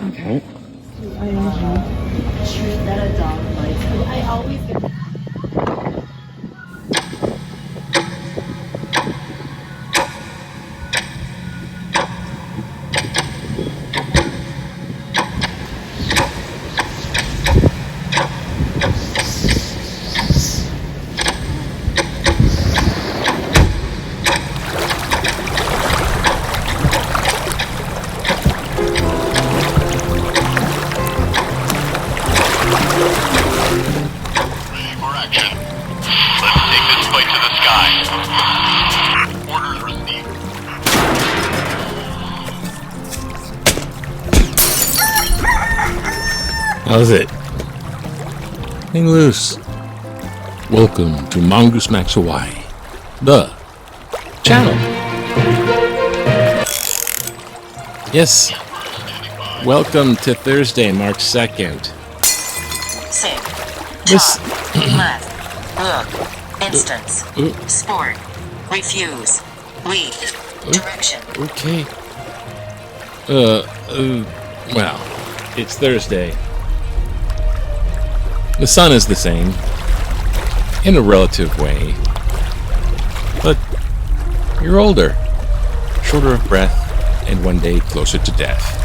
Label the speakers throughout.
Speaker 1: Okay.
Speaker 2: Treat that a dog likes. I always get.
Speaker 1: How's it? Hang loose. Welcome to Mongoose Max Hawaii, the channel. Yes. Welcome to Thursday, March 2nd.
Speaker 3: Sit.
Speaker 1: This.
Speaker 3: Talk. Left. Look. Instance. Sport. Refuse. Weak. Direction.
Speaker 1: Okay. Well, it's Thursday. The sun is the same, in a relative way, but you're older, shorter of breath, and one day closer to death.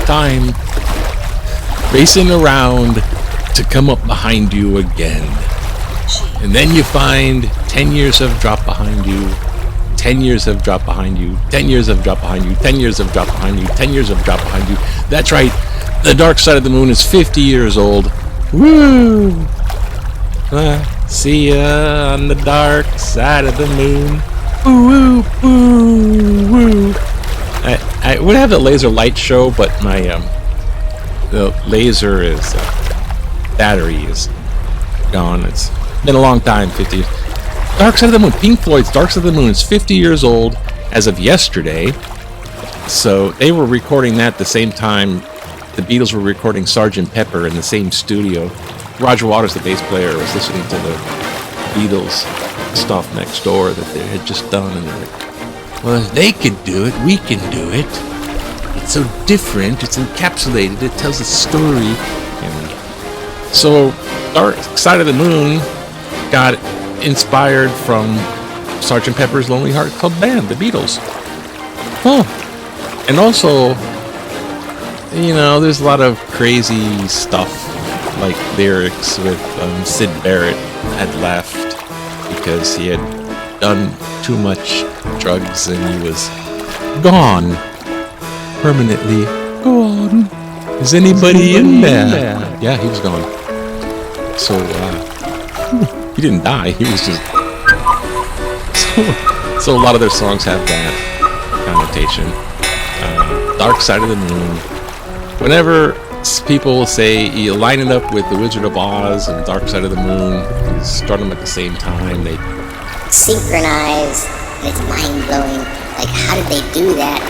Speaker 1: Time racing around to come up behind you again. And then you find 10 years have dropped behind you, 10 years have dropped behind you, 10 years have dropped behind you, 10 years have dropped behind you, 10 years have dropped behind you. That's right. The dark side of the moon is 50 years old. Woo! See ya on the dark side of the moon. Woo, woo, woo. I would have a laser light show, but my the laser is battery is gone. It's been a long time, 50 years. Dark Side of the Moon. Pink Floyd's Dark Side of the Moon is 50 years old as of yesterday. So they were recording that the same time the Beatles were recording Sgt. Pepper in the same studio. Roger Waters, the bass player, was listening to the Beatles stuff next door that they had just done, and they're like, well, if they could do it, we can do it. It's so different, it's encapsulated, it tells a story. And so Dark Side of the Moon got inspired from Sgt. Pepper's Lonely Heart Club Band, the Beatles. Oh, and also, you know, there's a lot of crazy stuff, like lyrics with Sid Barrett had left because he had done too much drugs and he was gone. Permanently gone. Is anybody in there? Yeah, he was gone. So, he didn't die, he was just... So a lot of their songs have that connotation. Dark Side of the Moon. Whenever people say you line it up with The Wizard of Oz and Dark Side of the Moon, you start them at the same time, they
Speaker 4: synchronize, and it's mind-blowing. Like, how did they do that?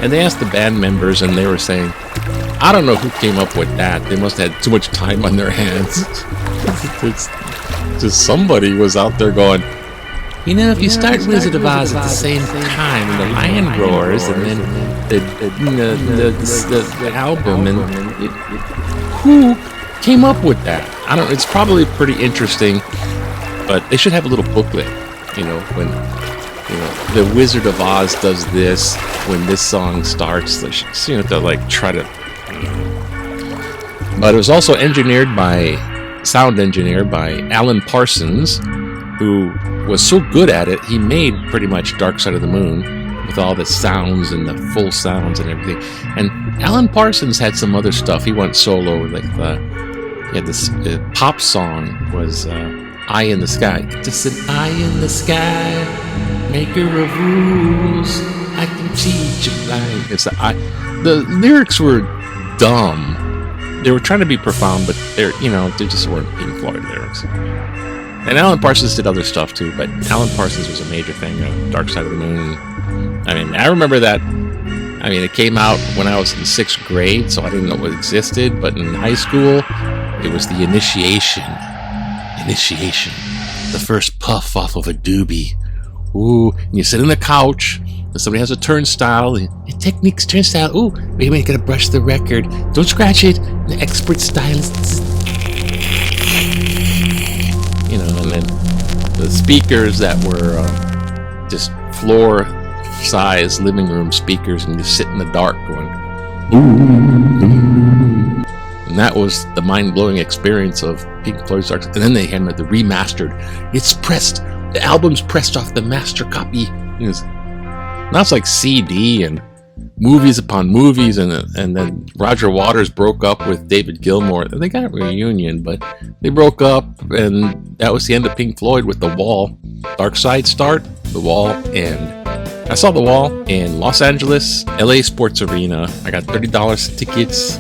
Speaker 1: And they asked the band members, and they were saying, I don't know who came up with that. They must have had too much time on their hands. It's just somebody was out there going, you know, if you start Wizard of Oz at the same time, and the lion roars, and then the album, and who came up with that? I don't. It's probably pretty interesting, but they should have a little booklet. You know, when the Wizard of Oz does this, when this song starts, they should, you know, to like try to. But it was also sound engineered by Alan Parsons, who was so good at it, he made pretty much Dark Side of the Moon with all the sounds and the full sounds and everything. And Alan Parsons had some other stuff. He went solo, like he had this pop song was Eye in the Sky. Just an eye in the sky, maker of rules. I can see dying. The lyrics were dumb. They were trying to be profound, but they just weren't Pink Floyd lyrics. And Alan Parsons did other stuff too, but Alan Parsons was a major thing. Dark Side of the Moon. I mean, I remember that. I mean, it came out when I was in 6th grade, so I didn't know it existed. But in high school, it was the initiation. The first puff off of a doobie. Ooh, and you sit on the couch, and somebody has a turnstile. And Technique's turnstile. Ooh, wait a minute, gotta brush the record. Don't scratch it. The expert stylist. You know, and then the speakers that were just floor-size living room speakers, and you sit in the dark going, ooh. And that was the mind-blowing experience of Pink Floyd's Dark Side. And then they had the remastered. It's pressed. The album's pressed off the master copy. Now it's like CD and movies upon movies. And then Roger Waters broke up with David Gilmour. They got a reunion, but they broke up. And that was the end of Pink Floyd with The Wall. Darkside start, The Wall, and I saw The Wall in Los Angeles, LA Sports Arena. I got $30 tickets.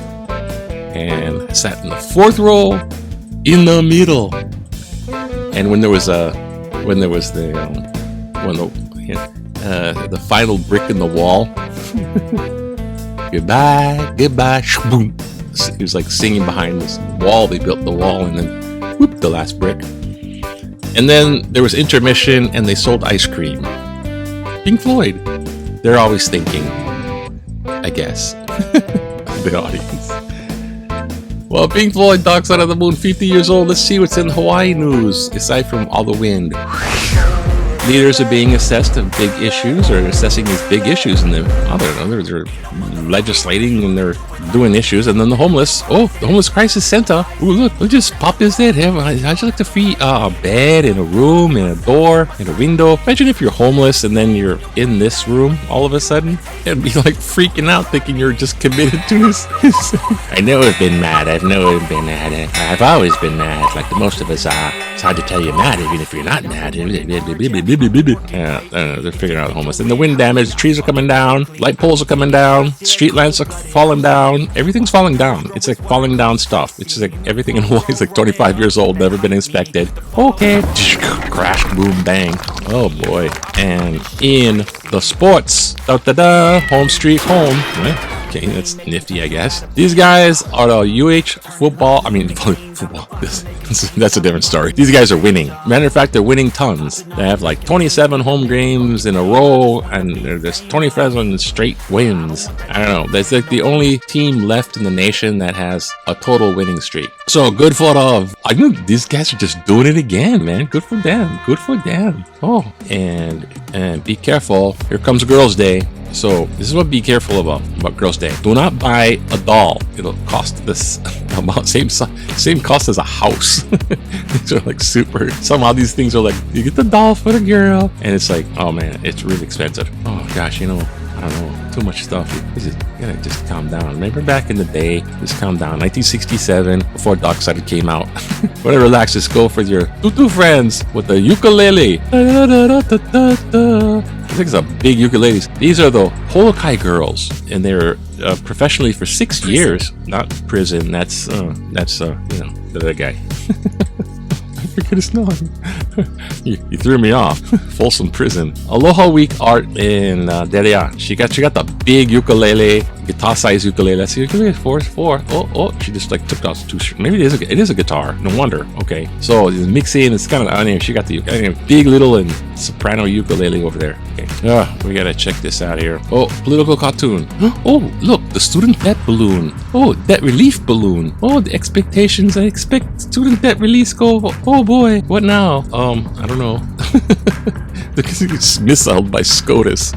Speaker 1: And I sat in the 4th row, in the middle. And when there was the final brick in the wall, goodbye, shaboom. He was like singing behind this wall. They built the wall, and then whoop, the last brick. And then there was intermission, and they sold ice cream. Pink Floyd. They're always thinking, I guess, the audience. Well, Pink Floyd, Dark Side of the Moon, 50 years old. Let's see what's in Hawaii news, aside from all the wind. Leaders are being assessed of big issues, or assessing these big issues, and they're legislating and they're doing issues. And then the homeless crisis center. Ooh, look, we'll just pop this in. How'd you like to free a bed and a room and a door and a window? Imagine if you're homeless and then you're in this room all of a sudden. It'd be like freaking out, thinking you're just committed to this. I know I've been mad. I've always been mad, like the most of us are. It's hard to tell you're mad, even if you're not mad. Yeah, they're figuring out the homeless. And the wind damage, the trees are coming down, light poles are coming down, street lamps are falling down, everything's falling down. It's like falling down stuff. It's just like everything in Hawaii is like 25 years old, never been inspected. Okay. Crash, boom, bang. Oh boy. And in the sports, home street home. Okay, that's nifty, I guess. These guys are the football. That's a different story. These guys are winning. Matter of fact, they're winning tons. They have like 27 home games in a row, and there's 27 straight wins. I don't know. That's like the only team left in the nation that has a total winning streak. So good for I know these guys are just doing it again, man. Good for them. Good for them. Oh, and be careful. Here comes Girls' Day. So this is what be careful about Girls' Day. Do not buy a doll. It'll cost this about same cost as a house. These are like super. Somehow these things are like, you get the doll for the girl, and it's like, oh man, it's really expensive. Oh gosh, I don't know, too much stuff. You gotta just calm down. Remember back in the day, just calm down. 1967, before Darkside came out. Wanna relax, just go for your tutu friends with the ukulele. I think it's a big ukuleles. These are the Holokai girls, and they're professionally for 6 years. Not prison. That's the other guy. I forget his name. You threw me off. Folsom Prison. Aloha Week art in Delia. She got the big ukulele, guitar size ukulele. That's the ukulele. 4. Oh, she just like took out 2. Maybe it is a guitar. No wonder. Okay, so mixing. It's kind of on here. She got the big little and soprano ukulele over there. Okay, we gotta check this out here. Oh, political cartoon. Oh, look, the student debt balloon. Oh, debt relief balloon. Oh, the expectations. I expect student debt release go. Oh boy, what now? I don't know. It's missiled by SCOTUS.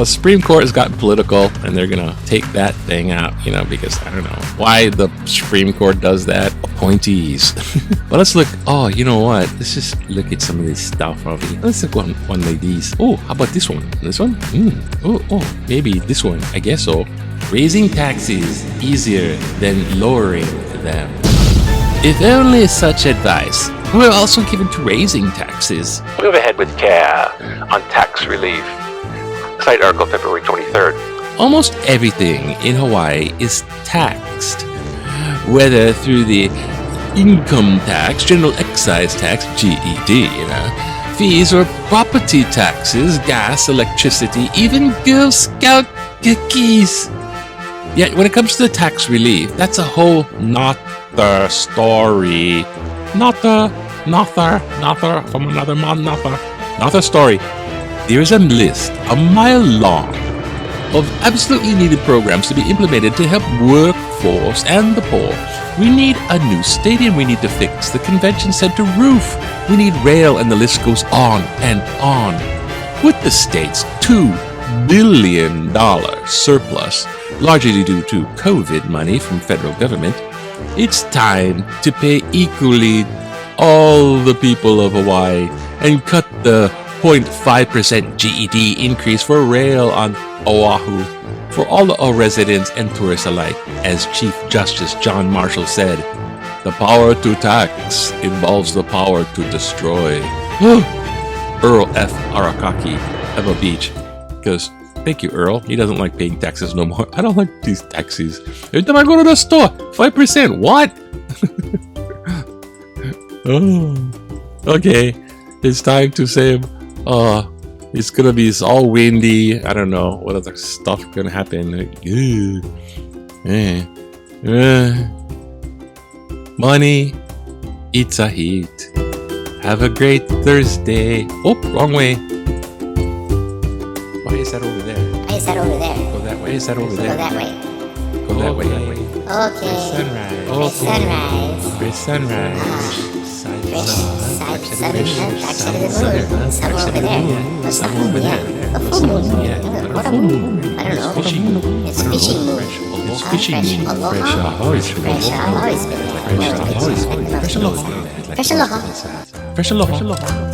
Speaker 1: Supreme Court has gotten political, and they're gonna take that thing out, because I don't know why the Supreme Court does that. Appointees. But let's look. Oh, you know what? Let's just look at some of this stuff over here. Let's look one like these. Oh, how about this one? This one? Oh, maybe this one. I guess so. Raising taxes easier than lowering them. If only such advice were also given to raising taxes.
Speaker 5: Move ahead with care on tax relief. Site article February 23rd.
Speaker 1: almost everything in Hawaii is taxed, whether through the income tax, general excise tax, GED, fees or property taxes, gas, electricity, even Girl Scout cookies. Yet when it comes to the tax relief, that's a whole nother story. Nother from another man, nother story. There is a list a mile long of absolutely needed programs to be implemented to help workforce and the poor. We need a new stadium. We need to fix the convention center roof. We need rail, and the list goes on and on. With the state's $2 billion surplus, largely due to COVID money from federal government, it's time to pay equally all the people of Hawaii and cut the 0.5% GED increase for rail on Oahu for all the residents and tourists alike. As Chief Justice John Marshall said, the power to tax involves the power to destroy. Earl F. Arakaki, Eva Beach. Because, thank you, Earl. He doesn't like paying taxes no more. I don't like these taxes. Every time I go to the store, 5%. What? Okay. It's time to save. It's gonna be all windy. I don't know what other stuff gonna happen. Money, it's a heat. Have a great Thursday. Oh, wrong way. Why is that over there?
Speaker 4: Why is that over there?
Speaker 1: Go that way. Is that over there?
Speaker 4: Go that way.
Speaker 1: Go that way.
Speaker 4: Okay.
Speaker 1: Sunrise.
Speaker 4: Fresh sunrise.
Speaker 1: Fresh sunrise.
Speaker 4: Fresh side of the moon. Dark side of the moon. Somewhere over there. What's that moon? Yeah. A full moon. What a moon? I don't know. It's fishing moon.
Speaker 1: It's fishing moon.
Speaker 4: Aloha. Fresh. I've always been there.
Speaker 1: Fresh aloha.
Speaker 4: Fresh aloha.
Speaker 1: Fresh aloha.